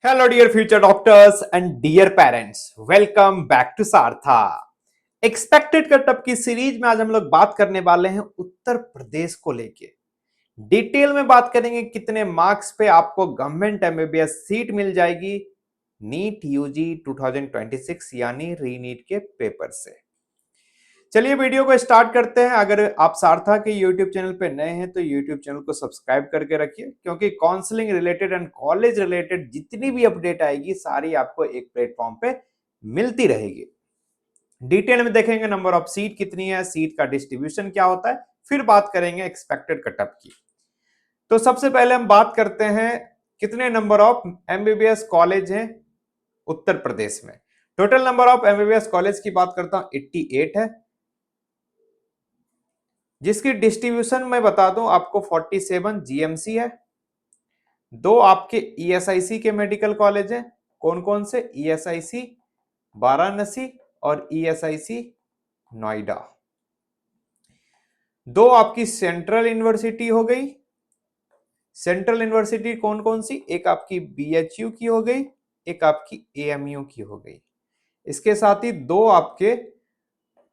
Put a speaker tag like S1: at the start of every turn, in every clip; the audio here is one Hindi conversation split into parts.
S1: Hello, dear future doctors and dear parents. Welcome back to सारथा। एक्सपेक्टेड कटअप की सीरीज में आज हम लोग बात करने वाले हैं उत्तर प्रदेश को लेके। डिटेल में बात करेंगे कितने मार्क्स पे आपको गवर्नमेंट एमबीबीएस सीट मिल जाएगी नीट यूजी 2026 यानी रीनीट के पेपर से। चलिए वीडियो को स्टार्ट करते हैं। अगर आप सारथा के यूट्यूब चैनल पे नए हैं तो यूट्यूब चैनल को सब्सक्राइब करके रखिए, क्योंकि counselling related and college related जितनी भी अपडेट आएगी सारी आपको एक प्लेटफॉर्म पे मिलती रहेगी। डिटेल में देखेंगे नंबर ऑफ सीट कितनी है, सीट का डिस्ट्रीब्यूशन क्या होता है, फिर बात करेंगे एक्सपेक्टेड कटअप की। तो सबसे पहले हम बात करते हैं कितने नंबर ऑफ एमबीबीएस कॉलेज हैं उत्तर प्रदेश में। Total number of MBBS college की बात करता हूं 88 है, जिसकी डिस्ट्रीब्यूशन मैं बता दूं आपको 47 जीएमसी है, 2 आपके ईएसआईसी के मेडिकल कॉलेज हैं। कौन कौन से? ईएसआईसी वाराणसी और ईएसआईसी नोएडा। 2 आपकी सेंट्रल यूनिवर्सिटी हो गई। सेंट्रल यूनिवर्सिटी कौन कौन सी? एक आपकी बीएचयू की हो गई, एक आपकी एएमयू की हो गई। इसके साथ ही 2 आपके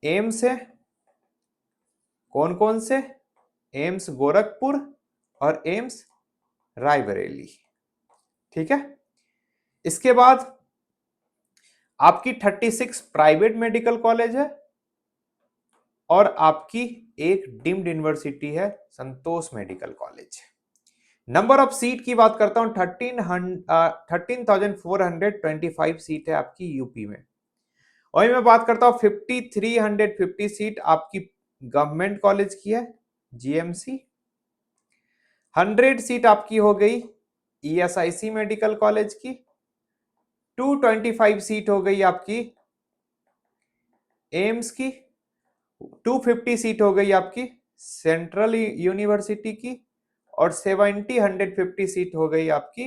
S1: एम्स है। कौन कौन से? एम्स गोरखपुर और एम्स रायबरेली। ठीक है। इसके बाद आपकी 36 प्राइवेट मेडिकल कॉलेज है और आपकी एक डीम्ड यूनिवर्सिटी है Santosh medical college. Number of seat की बात करता हूं 13,425 सीट है आपकी यूपी में। वही मैं बात करता हूं 5,350 सीट आपकी गवर्नमेंट कॉलेज की है जीएमसी। 100 सीट आपकी हो गई ईएसआईसी मेडिकल कॉलेज की। 225 सीट हो गई आपकी एम्स की। 250 सीट हो गई आपकी सेंट्रल यूनिवर्सिटी की और 150 सीट हो गई आपकी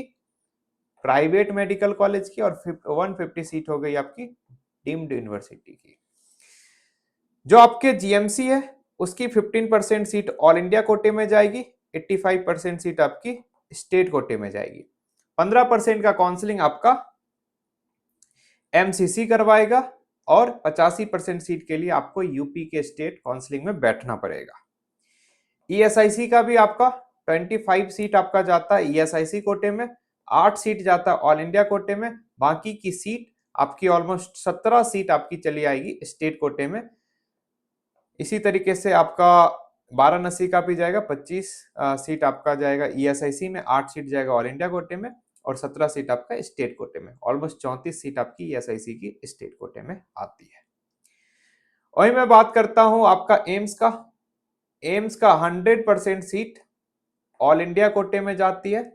S1: प्राइवेट मेडिकल कॉलेज की और 150 सीट हो गई आपकी डीम्ड यूनिवर्सिटी की। जो आपके जीएमसी है उसकी 15% सीट ऑल इंडिया कोटे में जाएगी, 85% सीट आपकी स्टेट कोटे में जाएगी। 15% का काउंसलिंग आपका एमसीसी करवाएगा और 85% सीट के लिए आपको यूपी के स्टेट काउंसलिंग में बैठना पड़ेगा। ईएसआईसी का भी आपका 25 सीट आपका जाता है ईएसआईसी कोटे में, 8 सीट जाता है ऑल इंडिया कोटे में, बाकी की सीट आपकी ऑलमोस्ट 17 सीट आपकी चली आएगी स्टेट कोटे में। इसी तरीके से आपका वाराणसी का भी जाएगा, 25 सीट आपका जाएगा ईएसआईसी में, 8 सीट जाएगा ऑल इंडिया कोटे में और 17 सीट आपका स्टेट कोटे में। ऑलमोस्ट 34 सीट आपकी ईएसआईसी की स्टेट कोटे में आती है। वही मैं बात करता हूं आपका एम्स का। एम्स का 100% सीट ऑल इंडिया कोटे में जाती है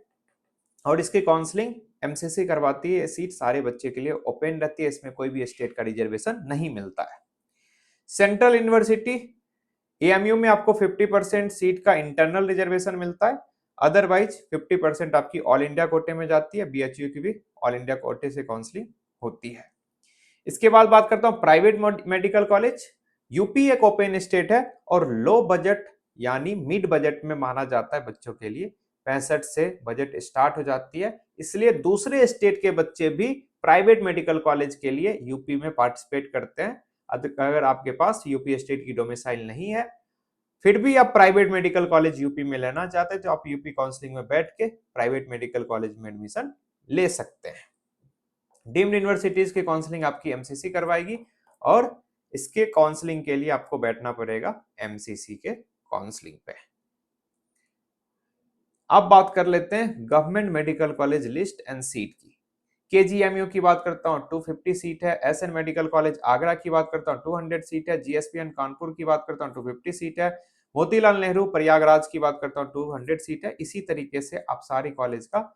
S1: और इसकी काउंसलिंग एमसीसी करवाती है। सीट सारे बच्चे के लिए ओपन रहती है, इसमें कोई भी स्टेट का रिजर्वेशन नहीं मिलता है। सेंट्रल यूनिवर्सिटी एएमयू में आपको 50% सीट का इंटरनल रिजर्वेशन मिलता है, अदरवाइज 50% आपकी ऑल इंडिया कोटे में जाती है। बीएचयू की भी ऑल इंडिया कोटे से काउंसलिंग होती है। इसके बाद बात करता हूं प्राइवेट मेडिकल कॉलेज। यूपी एक ओपन स्टेट है और लो बजट यानी मिड बजट में माना जाता है बच्चों के लिए। 65 से बजट स्टार्ट हो जाती है, इसलिए दूसरे स्टेट के बच्चे भी प्राइवेट मेडिकल कॉलेज के लिए यूपी में पार्टिसिपेट करते हैं। अगर आपके पास यूपी स्टेट की डोमिसाइल नहीं है, फिर भी आप प्राइवेट मेडिकल कॉलेज यूपी में लेना चाहते हैं तो आप यूपी काउंसलिंग में बैठ के प्राइवेट मेडिकल कॉलेज में एडमिशन ले सकते हैं। डीम्ड यूनिवर्सिटीज की काउंसलिंग आपकी एमसीसी करवाएगी और इसके काउंसलिंग के लिए आपको बैठना पड़ेगा एमसीसी के काउंसलिंग पे। अब बात कर लेते हैं government medical college list and seat की। केजीएमयू की बात करता हूं 250 सीट है। एसएन मेडिकल कॉलेज आगरा की बात करता हूं 200 सीट है। जीएसपीएन कानपुर की बात करता हूं 250 सीट है। मोतीलाल नेहरू प्रयागराज की बात करता हूं 200 सीट है। इसी तरीके से आप सारी कॉलेज का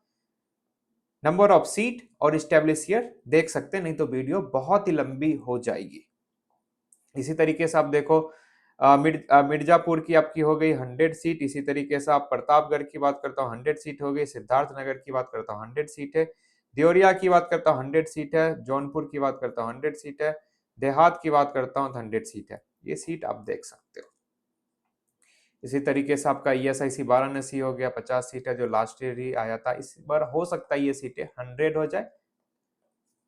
S1: नंबर ऑफ सीट और स्टैब्लिश ईयर देख सकते हैं, नहीं तो वीडियो बहुत ही लंबी हो जाएगी। इसी तरीके से आप देखो मिर्जापुर की आपकी हो गई 100 सीट। इसी तरीके से आप प्रतापगढ़ की बात करता हूँ 100 सीट हो गई। सिद्धार्थनगर की बात करता हूँ 100 सीट है। देवरिया की बात करता हूँ 100 सीट है। जौनपुर की बात करता हूँ 100 सीट है। देहात की बात करता हूँ 100 सीट है। ये सीट आप देख सकते हो। इसी तरीके से आपका ESIC वाराणसी हो गया, 50 सीट है जो लास्ट ईयर ही आया था। इस बार हो सकता है ये सीटें 100 हो जाए,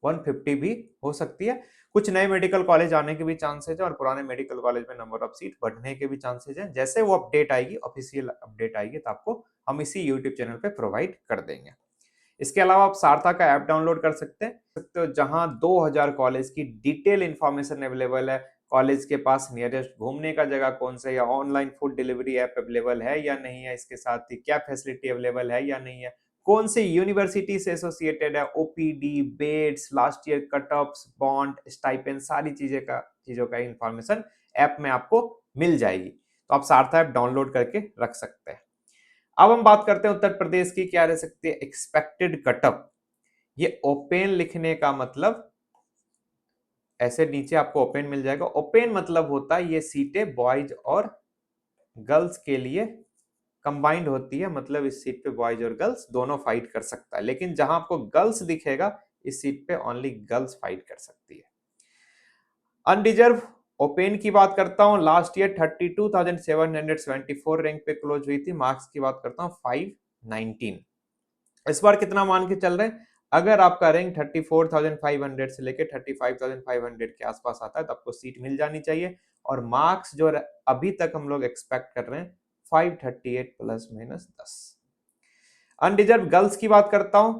S1: 150 भी हो सकती है। कुछ नए मेडिकल कॉलेज आने के भी चांसेज है और पुराने मेडिकल कॉलेज में नंबर ऑफ सीट बढ़ने के भी चांसेज हैं। जैसे वो अपडेट आएगी, ऑफिशियल अपडेट आएगी, तो आपको हम इसी यूट्यूब चैनल पे प्रोवाइड कर देंगे। इसके अलावा आप सारथा का ऐप डाउनलोड कर सकते हो, जहां 2000 कॉलेज की डिटेल इंफॉर्मेशन अवेलेबल है। कॉलेज के पास नियरेस्ट घूमने का जगह कौन सा है, या online food delivery app available है या नहीं है, इसके साथ ही क्या फैसिलिटी अवेलेबल है या नहीं है, कौन से यूनिवर्सिटी से एसोसिएटेड है, OPD, beds, last year cut offs, bond, stipend, सारी चीजों का इंफॉर्मेशन ऐप में आपको मिल जाएगी। तो आप सारथा ऐप डाउनलोड करके रख सकते हैं। अब हम बात करते हैं उत्तर प्रदेश की, क्या रह सकती है एक्सपेक्टेड कटअप। ये ओपन लिखने का मतलब, ऐसे नीचे आपको ओपन मिल जाएगा। ओपन मतलब होता है ये सीटें बॉयज और गर्ल्स के लिए कंबाइंड होती है, मतलब इस सीट पे बॉयज और गर्ल्स दोनों फाइट कर सकता है। लेकिन जहां आपको गर्ल्स दिखेगा, इस सीट पे ओनली गर्ल्स फाइट कर सकती है। अनडिजर्व ओपन की बात करता हूं, लास्ट ईयर 32,774 रैंक पे क्लोज हुई थी। मार्क्स की बात करता हूं 519। इस बार कितना मान के चल रहे हैं, अगर आपका रैंक 34,500 से लेकर 35,500 के आसपास आता है तो आपको सीट मिल जानी चाहिए। और मार्क्स जो अभी तक हम लोग एक्सपेक्ट कर रहे हैं 538 प्लस माइनस 10। अनडिजर्व गर्ल्स की बात करता हूं,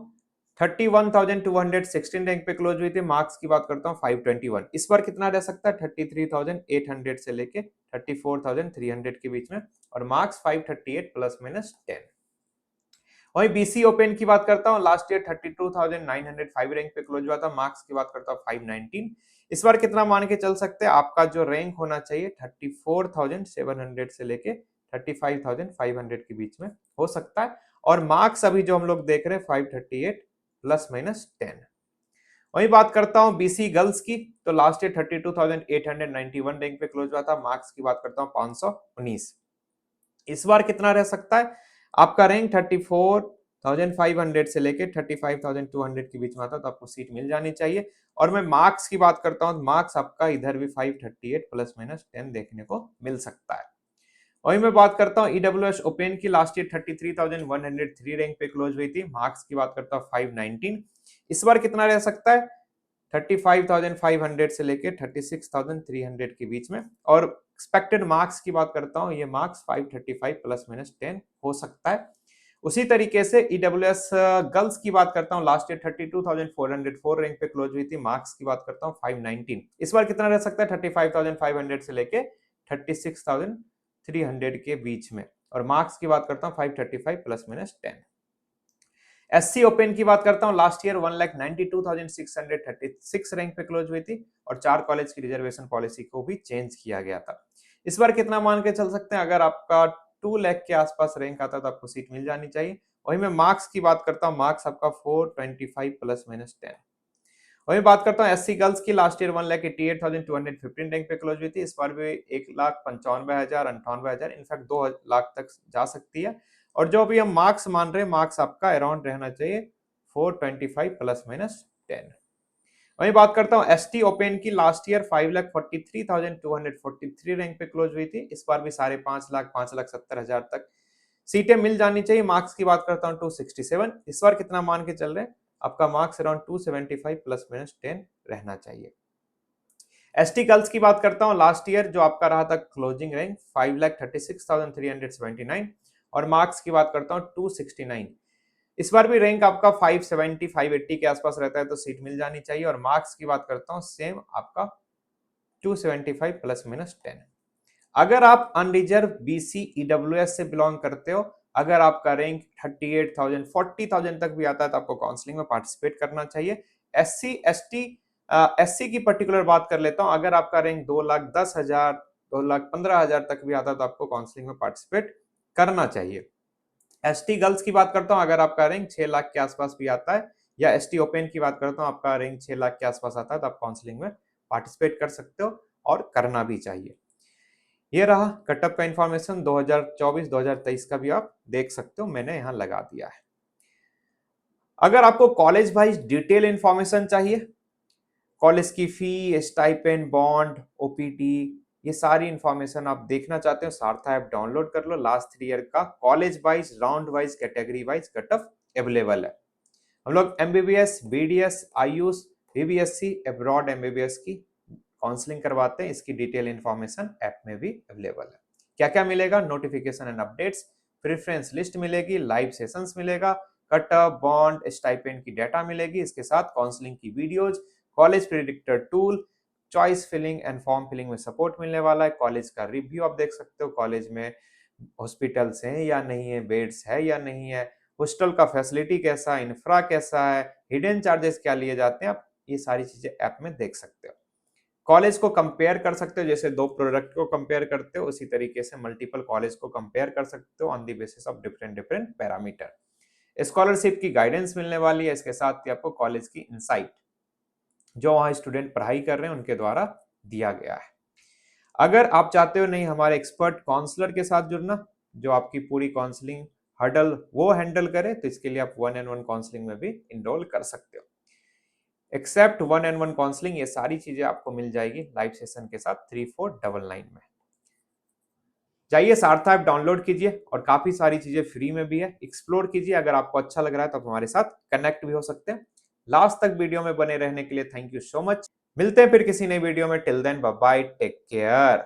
S1: 31,216 रैंक पे क्लोज हुई थी। मार्क्स की बात करता हूं 521। इस बार कितना रह सकता है, 33,800 से लेके 34,300 के बीच में, और मार्क्स 538 प्लस माइनस 10। वहीं बीसी ओपन की बात करता हूं, लास्ट ईयर 32,905 रैंक पे क्लोज हुआ था। मार्क्स की बात करता हूं 519। इस बार कितना मान के चल सकते हैं, आपका जो रैंक होना चाहिए 34,700 से लेके 35,500 के बीच में हो सकता है। और मार्क्स अभी जो हम लोग देख रहे हैं 538 प्लस माइनस 10। वही बात करता हूं बीसी गर्ल्स की, तो लास्ट ईयर 32,891 रैंक पे क्लोज हुआ था। मार्क्स की बात करता हूं 519। इस बार कितना रह सकता है, आपका रैंक 34,500 से लेके 35,200 के बीच में आता है, तो आपको सीट मिल जानी चाहिए। और मैं मार्क्स की बात करता हूं, मार्क्स आपका इधर भी 538 प्लस माइनस 10 देखने को मिल सकता है। वही मैं बात करता हूँ ईडब्ल्यूएस ओपन की, लास्ट ईयर 33,103 रैंक पे क्लोज हुई थी। मार्क्स की बात करता हूँ 519। इस बार कितना रह सकता है, 35,500 से लेके 36,300 के बीच में। और एक्सपेक्टेड मार्क्स की बात करता हूँ, ये मार्क्स 535 प्लस माइनस 10 हो सकता है। उसी तरीके से ईडब्ल्यूएस गर्ल्स की बात करता हूँ, लास्ट ईयर 32,404 रैंक पे क्लोज हुई थी। मार्क्स की बात करता हूँ 519। इस बार कितना रह सकता है, 35,500 से लेके 36,300 के बीच में, और मार्क्स की बात करता हूँ 535 प्लस माइनस 10। एससी ओपन की बात करता हूं, लास्ट ईयर 1,92,636 रैंक पे क्लोज हुई थी, और 4 कॉलेज की रिजर्वेशन पॉलिसी को भी चेंज किया गया था। इस बार कितना मान के चल सकते हैं, अगर आपका 2 लाख के आसपास रैंक आता तो आपको सीट मिल जानी चाहिए। वही मैं मार्क्स की बात करता हूं, मार्क्स आपका 425 प्लस माइनस 10। वही बात करता हूँ एससी गर्ल्स की, लास्ट ईयर 1,88,215 रैंक पे क्लोज हुई थी। इस बार भी 1,95,000, 98,000, इनफैक्ट 2 लाख तक जा सकती है। और जो अभी हम मार्क्स मान रहे हैं, मार्क्स आपका अराउंड रहना चाहिए 425 प्लस माइनस 10। वही बात करता हूँ एसटी ओपन की, लास्ट ईयर 5,43,243 रैंक पे क्लोज हुई थी। इस बार भी 5.5 लाख, 5,70,000 तक सीटें मिल जानी चाहिए। मार्क्स की बात करता हूँ 267। इस बार कितना मान के चल रहे हैं, आपका मार्क्स अराउंड 275 प्लस माइनस 10 रहना चाहिए। एसटी गर्ल्स की बात करता हूं, लास्ट ईयर जो आपका रहा था क्लोजिंग रैंक 5,36,379, और मार्क्स की बात करता हूं 269। इस बार भी रैंक आपका 570 580 के आसपास रहता है, तो सीट मिल जानी चाहिए। और मार्क्स की बात करता हूं, सेम आपका 275 प्लस माइनस 10। अगर आप अनरिजर्व बीसी ईडब्ल्यूएस से बिलोंग करते हो, अगर आपका रैंक 38,000 40,000 तक भी आता है, तो आपको काउंसलिंग में पार्टिसिपेट करना चाहिए। एससी एसटी एससी की पर्टिकुलर बात कर लेता हूं, अगर आपका रैंक 2,10,000 2,15,000 तक भी आता है, तो आपको काउंसलिंग में पार्टिसिपेट करना चाहिए। एसटी गर्ल्स की बात करता हूं, अगर आपका रैंक 6 लाख के आसपास भी आता है, या एसटी ओपन की बात करता हूं, आपका रैंक 6 लाख के आसपास आता है, तो आप काउंसलिंग में पार्टिसिपेट कर सकते हो, और करना भी चाहिए। ये रहा कटअप का इंफॉर्मेशन 2024-2023 का भी आप देख सकते हो, मैंने यहां लगा दिया है। अगर आपको कॉलेज वाइज डिटेल इंफॉर्मेशन चाहिए, कॉलेज की फी, स्टाइपेंड, बॉन्ड, ओपीटी, ये सारी इंफॉर्मेशन आप देखना चाहते हो, सारथा ऐप डाउनलोड कर लो। लास्ट 3 ईयर का college wise, round wise, category wise cut off available है। हम लोग MBBS, BDS, Ayush, BVSc, abroad MBBS की काउंसलिंग करवाते हैं। इसकी डिटेल इंफॉर्मेशन ऐप में भी अवेलेबल है। क्या क्या मिलेगा? Notification and updates, preference list मिलेगी, लाइव सेशंस मिलेगा, कट ऑफ, बॉन्ड, स्टाइपेंड की डाटा मिलेगी, इसके साथ काउंसलिंग की videos, college predictor tool, choice filling and form filling में सपोर्ट मिलने वाला है। कॉलेज का रिव्यू आप देख सकते हो, कॉलेज में हॉस्पिटल्स हैं या नहीं है, बेड्स है या नहीं है, हॉस्टल का फैसिलिटी कैसा है, इंफ्रा कैसा है, हिडन चार्जेस क्या लिए जाते हैं, आप ये सारी चीजें ऐप में देख सकते हो। कॉलेज को कंपेयर कर सकते हो, जैसे दो प्रोडक्ट को कंपेयर करते हो उसी तरीके से मल्टीपल कॉलेज को कंपेयर कर सकते हो on the basis of different different parameter. Scholarship की गाइडेंस मिलने वाली है, इसके साथ ही आपको कॉलेज की इनसाइट जो वहां स्टूडेंट पढ़ाई कर रहे हैं उनके द्वारा दिया गया है। अगर आप चाहते हो नहीं हमारे एक्सपर्ट काउंसलर के साथ जुड़ना जो आपकी पूरी काउंसलिंग हर्डल वो हैंडल करे, तो इसके लिए आप 1-on-1 काउंसलिंग में भी इनरोल कर सकते हो। एक्सेप्ट 1-on-1 काउंसलिंग, ये सारी चीजें आपको मिल जाएगी लाइव सेशन के साथ 3499 में। जाइए सारथा ऐप डाउनलोड कीजिए और काफी सारी चीजें फ्री में भी है, एक्सप्लोर कीजिए। अगर आपको अच्छा लग रहा है तो आप हमारे साथ कनेक्ट भी हो सकते हैं। लास्ट तक वीडियो में बने रहने के लिए थैंक यू सो मच। मिलते हैं फिर किसी नई वीडियो में। Till then bye bye, take care.